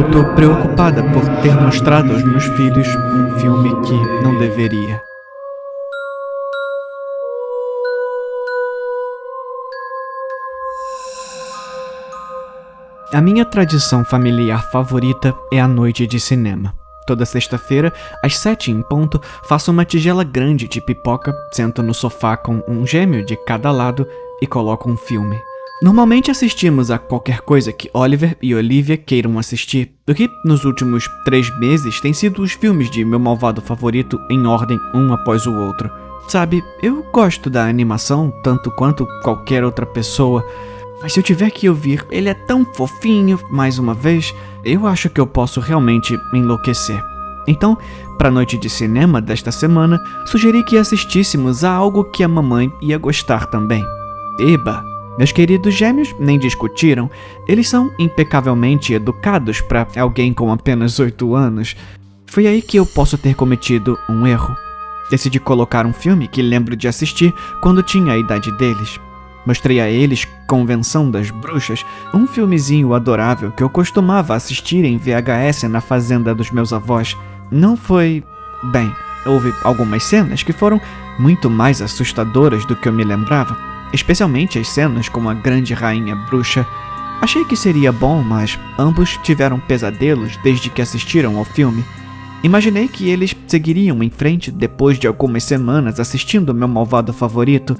eu tô preocupada por ter mostrado aos meus filhos um filme que não deveria. A minha tradição familiar favorita é a noite de cinema. Toda sexta-feira, às 7 em ponto, faço uma tigela grande de pipoca, sento no sofá com um gêmeo de cada lado e coloco um filme. Normalmente assistimos a qualquer coisa que Oliver e Olivia queiram assistir, o que nos últimos 3 meses tem sido os filmes de Meu Malvado Favorito em ordem um após o outro. Sabe, eu gosto da animação tanto quanto qualquer outra pessoa, mas se eu tiver que ouvir ele é tão fofinho mais uma vez, eu acho que eu posso realmente enlouquecer. Então, para a noite de cinema desta semana, sugeri que assistíssemos a algo que a mamãe ia gostar também. Eba! Meus queridos gêmeos nem discutiram, eles são impecavelmente educados para alguém com apenas 8 anos. Foi aí que eu posso ter cometido um erro. Decidi colocar um filme que lembro de assistir quando tinha a idade deles. Mostrei a eles Convenção das Bruxas, um filmezinho adorável que eu costumava assistir em VHS na fazenda dos meus avós. Não foi... bem, houve algumas cenas que foram muito mais assustadoras do que eu me lembrava, especialmente as cenas com a grande rainha bruxa. Achei que seria bom, mas ambos tiveram pesadelos desde que assistiram ao filme. Imaginei que eles seguiriam em frente depois de algumas semanas assistindo Meu Malvado Favorito,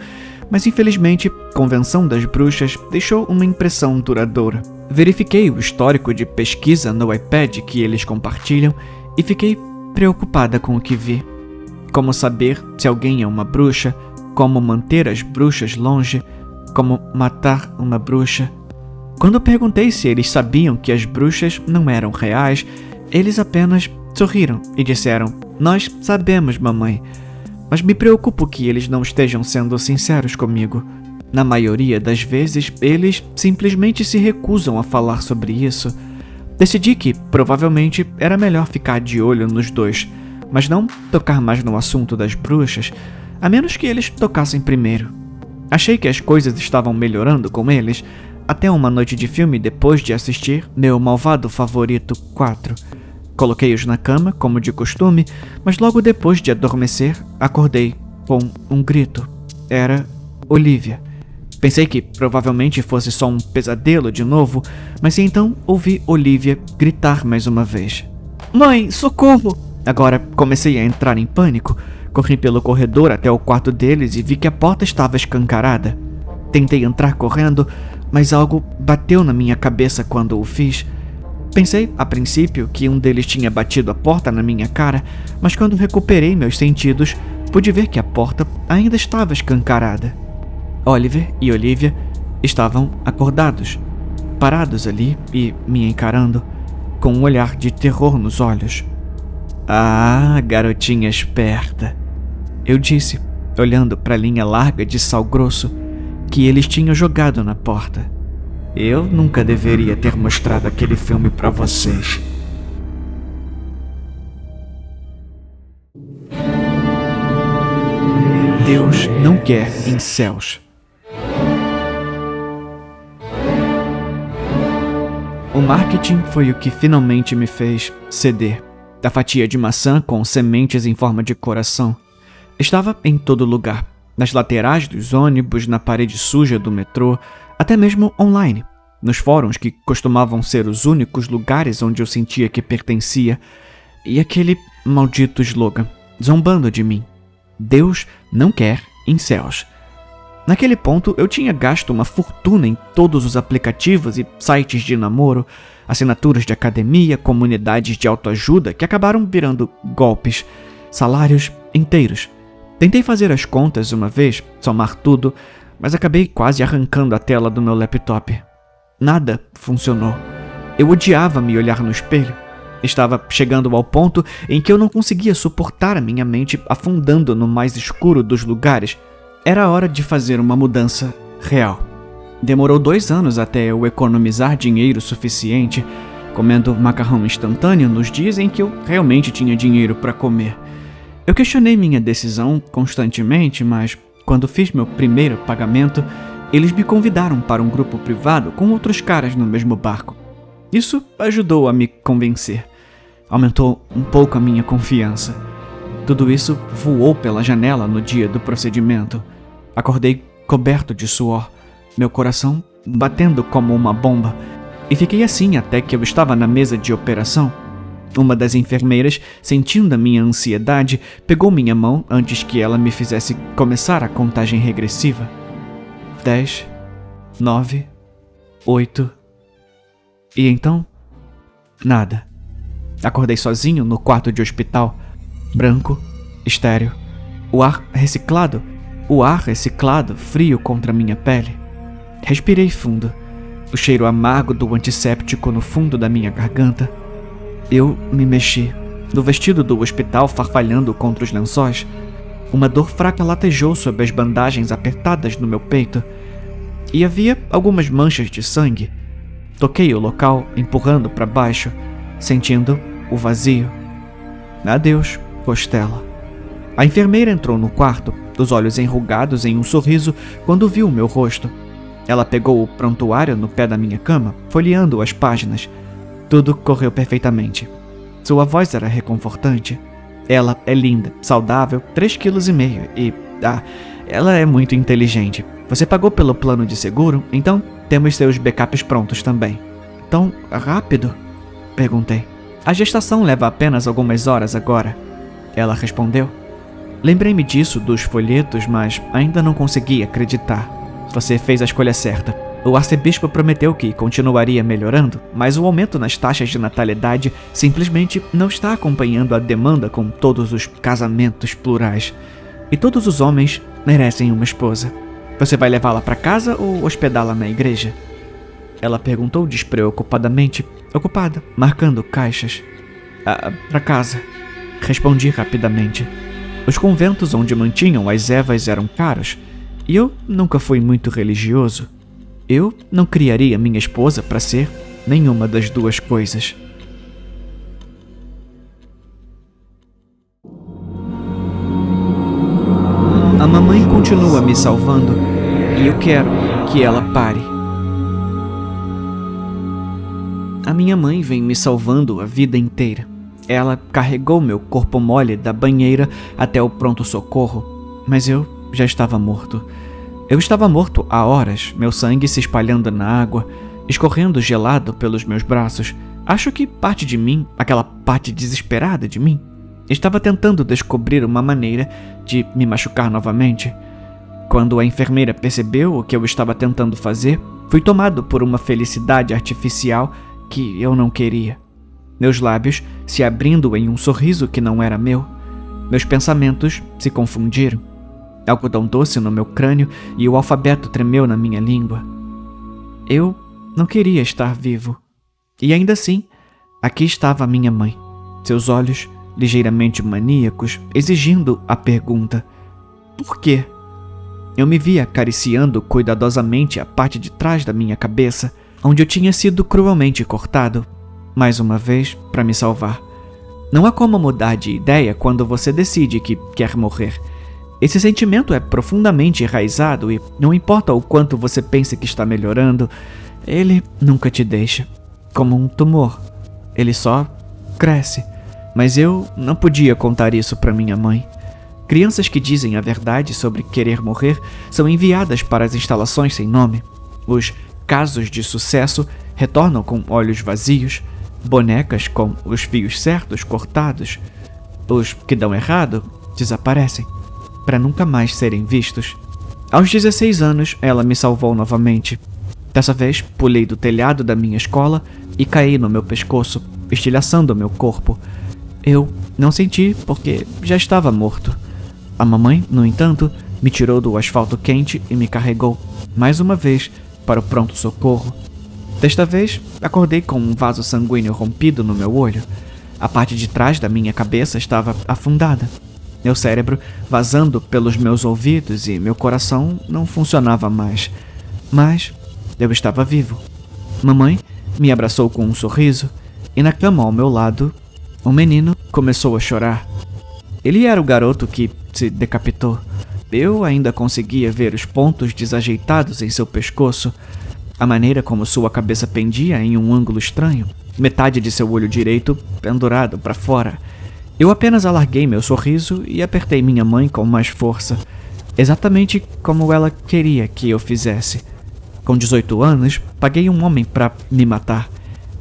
mas infelizmente, Convenção das Bruxas deixou uma impressão duradoura. Verifiquei o histórico de pesquisa no iPad que eles compartilham e fiquei preocupada com o que vi. Como saber se alguém é uma bruxa, como manter as bruxas longe, como matar uma bruxa. Quando perguntei se eles sabiam que as bruxas não eram reais, eles apenas sorriram e disseram: "Nós sabemos, mamãe." Mas me preocupo que eles não estejam sendo sinceros comigo. Na maioria das vezes, eles simplesmente se recusam a falar sobre isso. Decidi que, provavelmente, era melhor ficar de olho nos dois, mas não tocar mais no assunto das bruxas, a menos que eles tocassem primeiro. Achei que as coisas estavam melhorando com eles, até uma noite de filme depois de assistir Meu Malvado Favorito 4. Coloquei-os na cama, como de costume, mas logo depois de adormecer, acordei com um grito. Era Olivia. Pensei que provavelmente fosse só um pesadelo de novo, mas então ouvi Olivia gritar mais uma vez. "Mãe, socorro!" Agora comecei a entrar em pânico. Corri pelo corredor até o quarto deles e vi que a porta estava escancarada. Tentei entrar correndo, mas algo bateu na minha cabeça quando o fiz. Pensei, a princípio, que um deles tinha batido a porta na minha cara, mas quando recuperei meus sentidos, pude ver que a porta ainda estava escancarada. Oliver e Olivia estavam acordados, parados ali e me encarando, com um olhar de terror nos olhos. "Ah, garotinha esperta," eu disse, olhando para a linha larga de sal grosso que eles tinham jogado na porta. "Eu nunca deveria ter mostrado aquele filme para vocês." Deus não quer incels. O marketing foi o que finalmente me fez ceder. A fatia de maçã com sementes em forma de coração estava em todo lugar, nas laterais dos ônibus, na parede suja do metrô, até mesmo online, nos fóruns que costumavam ser os únicos lugares onde eu sentia que pertencia, e aquele maldito slogan, zombando de mim: Deus não quer incels. Naquele ponto, eu tinha gasto uma fortuna em todos os aplicativos e sites de namoro, assinaturas de academia, comunidades de autoajuda que acabaram virando golpes, salários inteiros. Tentei fazer as contas uma vez, somar tudo, mas acabei quase arrancando a tela do meu laptop. Nada funcionou. Eu odiava me olhar no espelho. Estava chegando ao ponto em que eu não conseguia suportar a minha mente afundando no mais escuro dos lugares. Era hora de fazer uma mudança real. Demorou 2 anos até eu economizar dinheiro suficiente, comendo macarrão instantâneo nos dias em que eu realmente tinha dinheiro para comer. Eu questionei minha decisão constantemente, mas quando fiz meu primeiro pagamento, eles me convidaram para um grupo privado com outros caras no mesmo barco. Isso ajudou a me convencer. Aumentou um pouco a minha confiança. Tudo isso voou pela janela no dia do procedimento. Acordei coberto de suor, meu coração batendo como uma bomba, e fiquei assim até que eu estava na mesa de operação. Uma das enfermeiras, sentindo a minha ansiedade, pegou minha mão antes que ela me fizesse começar a contagem regressiva. 10, 9, 8... E então, nada. Acordei sozinho no quarto de hospital, branco, estéril, o ar reciclado, frio contra minha pele. Respirei fundo, o cheiro amargo do antisséptico no fundo da minha garganta. Eu me mexi, no vestido do hospital farfalhando contra os lençóis. Uma dor fraca latejou sob as bandagens apertadas no meu peito, e havia algumas manchas de sangue. Toquei o local, empurrando para baixo, sentindo o vazio. Adeus, costela. A enfermeira entrou no quarto, os olhos enrugados em um sorriso quando viu o meu rosto. Ela pegou o prontuário no pé da minha cama, folheando as páginas. Tudo correu perfeitamente. Sua voz era reconfortante. Ela é linda, saudável, 3,5 kg e... ela é muito inteligente. Você pagou pelo plano de seguro, então temos seus backups prontos também. Tão rápido? Perguntei. A gestação leva apenas algumas horas agora. Ela respondeu. Lembrei-me disso dos folhetos, mas ainda não consegui acreditar. Você fez a escolha certa. O arcebispo prometeu que continuaria melhorando, mas o aumento nas taxas de natalidade simplesmente não está acompanhando a demanda com todos os casamentos plurais. E todos os homens merecem uma esposa. Você vai levá-la para casa ou hospedá-la na igreja? Ela perguntou despreocupadamente, ocupada, marcando caixas. Para casa. Respondi rapidamente. Os conventos onde mantinham as Evas eram caros, e eu nunca fui muito religioso. Eu não criaria minha esposa para ser nenhuma das duas coisas. A mamãe continua me salvando e eu quero que ela pare. A minha mãe vem me salvando a vida inteira. Ela carregou meu corpo mole da banheira até o pronto-socorro, mas eu já estava morto. Eu estava morto há horas, meu sangue se espalhando na água, escorrendo gelado pelos meus braços. Acho que parte de mim, aquela parte desesperada de mim, estava tentando descobrir uma maneira de me machucar novamente. Quando a enfermeira percebeu o que eu estava tentando fazer, fui tomado por uma felicidade artificial que eu não queria. Meus lábios se abrindo em um sorriso que não era meu. Meus pensamentos se confundiram. Algodão doce no meu crânio e o alfabeto tremeu na minha língua. Eu não queria estar vivo. E ainda assim, aqui estava a minha mãe, seus olhos ligeiramente maníacos, exigindo a pergunta: por quê? Eu me via acariciando cuidadosamente a parte de trás da minha cabeça, onde eu tinha sido cruelmente cortado, mais uma vez para me salvar. Não há como mudar de ideia quando você decide que quer morrer. Esse sentimento é profundamente enraizado e não importa o quanto você pense que está melhorando, ele nunca te deixa. Como um tumor, ele só cresce. Mas eu não podia contar isso para minha mãe. Crianças que dizem a verdade sobre querer morrer são enviadas para as instalações sem nome. Os casos de sucesso retornam com olhos vazios, bonecas com os fios certos cortados. Os que dão errado desaparecem, para nunca mais serem vistos. Aos 16 anos, ela me salvou novamente. Dessa vez, pulei do telhado da minha escola e caí no meu pescoço, estilhaçando meu corpo. Eu não senti porque já estava morto. A mamãe, no entanto, me tirou do asfalto quente e me carregou, mais uma vez, para o pronto-socorro. Desta vez, acordei com um vaso sanguíneo rompido no meu olho. A parte de trás da minha cabeça estava afundada. Meu cérebro vazando pelos meus ouvidos e meu coração não funcionava mais. Mas eu estava vivo. Mamãe me abraçou com um sorriso e na cama ao meu lado, um menino começou a chorar. Ele era o garoto que se decapitou. Eu ainda conseguia ver os pontos desajeitados em seu pescoço. a maneira como sua cabeça pendia em um ângulo estranho, metade de seu olho direito pendurado para fora. Eu apenas alarguei meu sorriso e apertei minha mãe com mais força, exatamente como ela queria que eu fizesse. Com 18 anos, paguei um homem para me matar,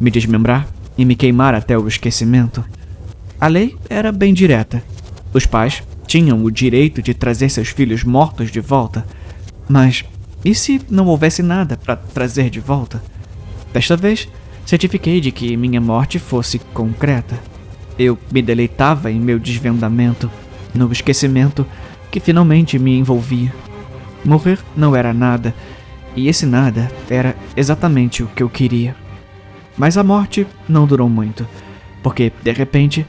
me desmembrar e me queimar até o esquecimento. A lei era bem direta. Os pais tinham o direito de trazer seus filhos mortos de volta, mas e se não houvesse nada para trazer de volta? Desta vez, certifiquei de que minha morte fosse concreta. Eu me deleitava em meu desvendamento, no esquecimento que finalmente me envolvia. Morrer não era nada, e esse nada era exatamente o que eu queria. Mas a morte não durou muito, porque, de repente,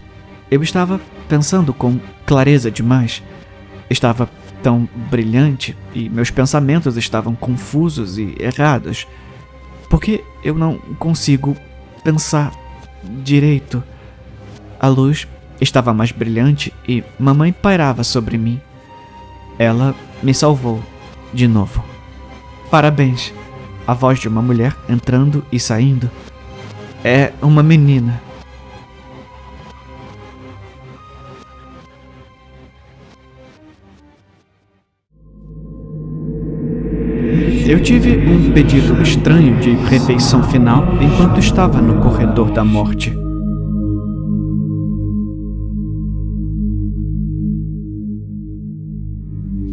eu estava pensando com clareza demais. Estava tão brilhante e meus pensamentos estavam confusos e errados. Porque eu não consigo pensar direito. A luz estava mais brilhante e mamãe pairava sobre mim. Ela me salvou de novo. Parabéns. A voz de uma mulher entrando e saindo. É uma menina. Eu tive um pedido estranho de refeição final enquanto estava no corredor da morte.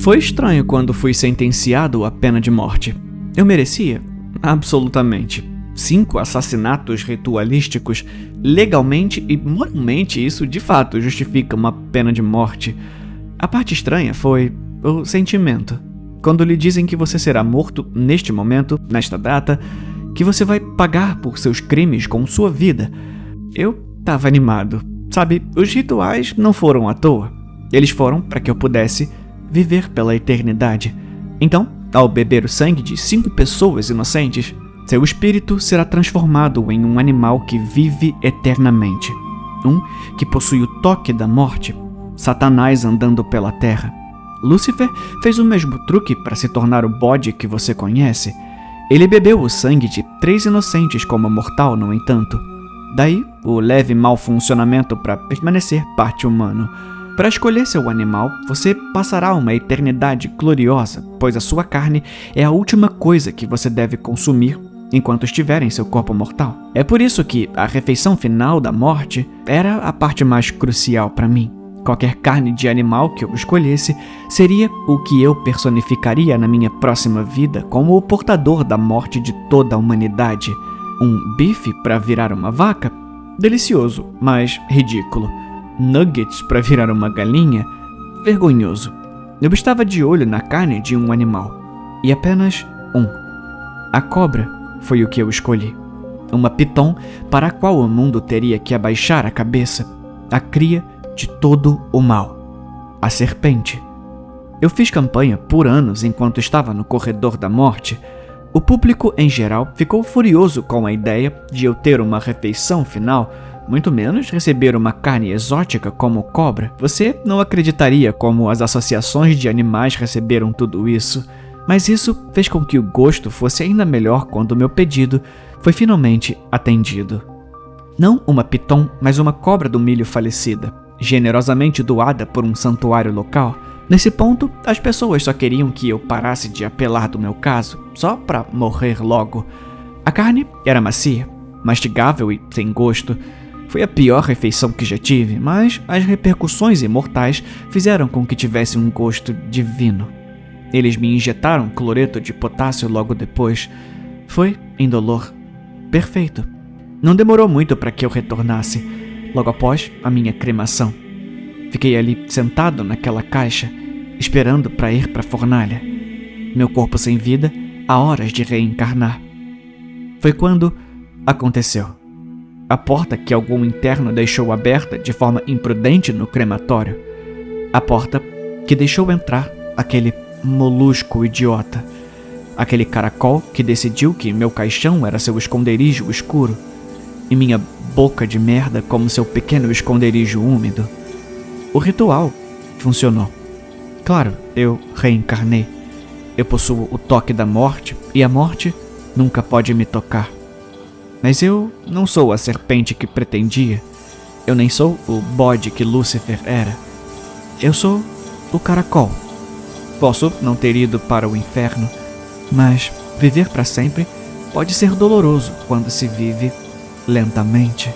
Foi estranho quando fui sentenciado à pena de morte. Eu merecia? Absolutamente. 5 assassinatos ritualísticos. Legalmente e moralmente, isso de fato justifica uma pena de morte. A parte estranha foi o sentimento. Quando lhe dizem que você será morto neste momento, nesta data, que você vai pagar por seus crimes com sua vida. Eu estava animado. Sabe, os rituais não foram à toa. Eles foram para que eu pudesse viver pela eternidade. Então, ao beber o sangue de 5 pessoas inocentes, seu espírito será transformado em um animal que vive eternamente. Um que possui o toque da morte, Satanás andando pela terra. Lúcifer fez o mesmo truque para se tornar o bode que você conhece. Ele bebeu o sangue de 3 inocentes como mortal, no entanto. Daí, o leve mau funcionamento para permanecer parte humano. Para escolher seu animal, você passará uma eternidade gloriosa, pois a sua carne é a última coisa que você deve consumir enquanto estiver em seu corpo mortal. É por isso que a refeição final da morte era a parte mais crucial para mim. Qualquer carne de animal que eu escolhesse seria o que eu personificaria na minha próxima vida como o portador da morte de toda a humanidade. Um bife para virar uma vaca? Delicioso, mas ridículo. Nuggets para virar uma galinha? Vergonhoso. Eu estava de olho na carne de um animal. E apenas um. A cobra foi o que eu escolhi. Uma piton para a qual o mundo teria que abaixar a cabeça. A cria de todo o mal. A serpente. Eu fiz campanha por anos enquanto estava no corredor da morte. O público em geral ficou furioso com a ideia de eu ter uma refeição final, muito menos receber uma carne exótica como cobra. Você não acreditaria como as associações de animais receberam tudo isso. Mas isso fez com que o gosto fosse ainda melhor quando meu pedido foi finalmente atendido. Não uma piton, mas uma cobra do milho falecida, generosamente doada por um santuário local. Nesse ponto, as pessoas só queriam que eu parasse de apelar do meu caso, só para morrer logo. A carne era macia, mastigável e sem gosto. Foi a pior refeição que já tive, mas as repercussões imortais fizeram com que tivesse um gosto divino. Eles me injetaram cloreto de potássio logo depois. Foi indolor. Perfeito. Não demorou muito para que eu retornasse, logo após a minha cremação. Fiquei ali sentado naquela caixa, esperando para ir para a fornalha. Meu corpo sem vida, há horas de reencarnar. Foi quando aconteceu. A porta que algum interno deixou aberta de forma imprudente no crematório. A porta que deixou entrar aquele molusco idiota. Aquele caracol que decidiu que meu caixão era seu esconderijo escuro. E minha boca de merda como seu pequeno esconderijo úmido. O ritual funcionou. Claro, eu reencarnei. Eu possuo o toque da morte e a morte nunca pode me tocar. Mas eu não sou a serpente que pretendia. Eu nem sou o bode que Lúcifer era. Eu sou o caracol. Posso não ter ido para o inferno, mas viver para sempre pode ser doloroso quando se vive lentamente.